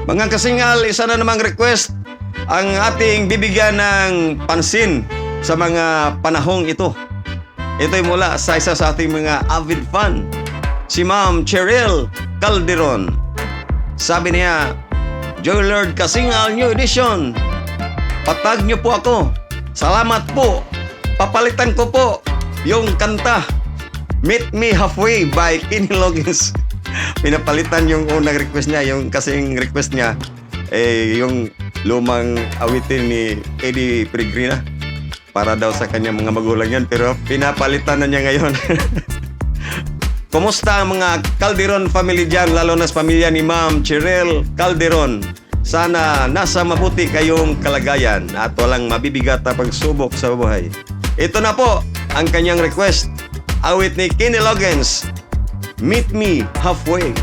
Mga kasingal, isa na namang request ang ating bibigyan ng pansin sa mga panahong ito. Ito'y mula sa isa sa ating mga avid fan, si Ma'am Cheryl Calderon. Sabi niya, Joy Lord Kasingal New Edition, patag niyo po ako. Salamat po. Papalitan ko po yung kanta Meet Me Halfway by Kenny Loggins. Pinapalitan yung unang request niya, yung kasing request niya yung lumang awitin ni Eddie Peregrina para daw sa kanyang mga magulang yan, pero pinapalitan na niya ngayon. Kumusta ang mga Calderon family dyan, lalo na sa pamilya ni Ma'am Cheryl Calderon? Sana nasa mabuti kayong kalagayan at walang mabibigat na pagsubok sa buhay. Ito na po ang kanyang request. Awit ni Kenny Loggins, Meet Me Halfway.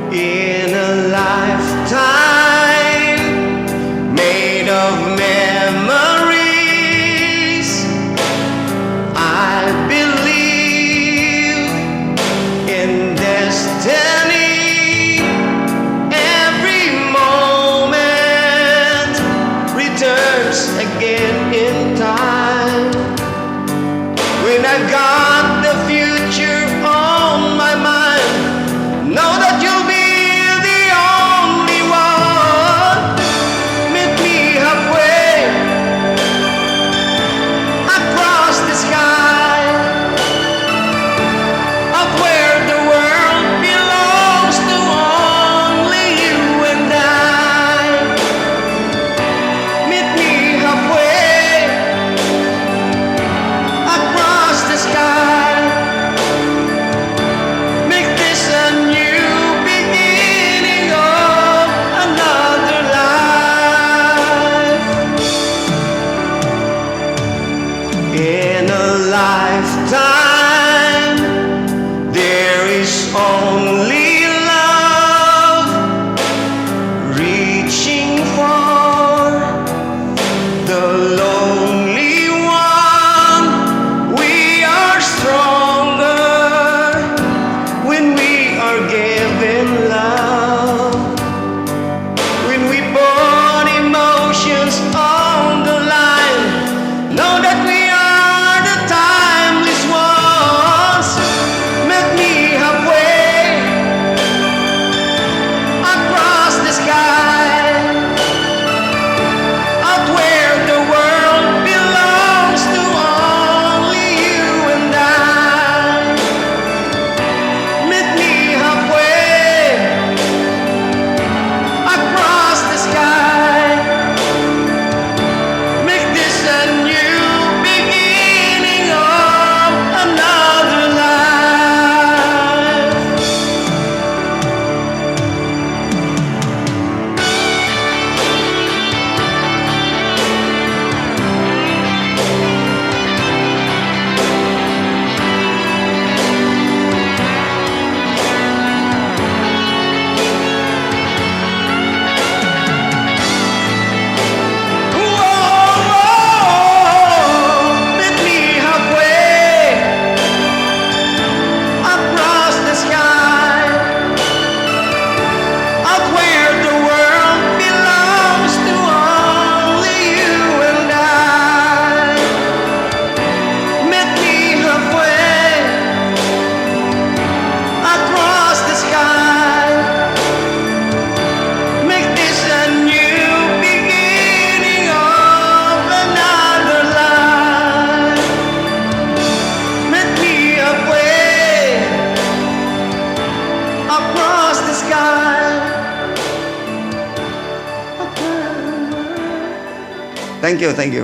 In a lifetime made of memories, I believe in destiny. Every moment returns again in time. When I got the future on my mind, know that you'll be the only one. Meet me halfway across the sky, up where the world belongs to only you and I. Meet me halfway across the sky. Make this a new beginning of another life. In a lifetime, there is only love, reaching for the lonely one. We are stronger when we are given love. When we put emotions on the line, know that we are the timeless ones. Meet me halfway across the sky, out where the world belongs to only you and I. Meet me halfway across the sky. Make this a new beginning of another life. Whoa, meet me halfway across the sky, out where the world belongs to only you and I. Meet me halfway across the sky. Make this a new beginning of another life. Meet me halfway across the sky. Thank you, thank you.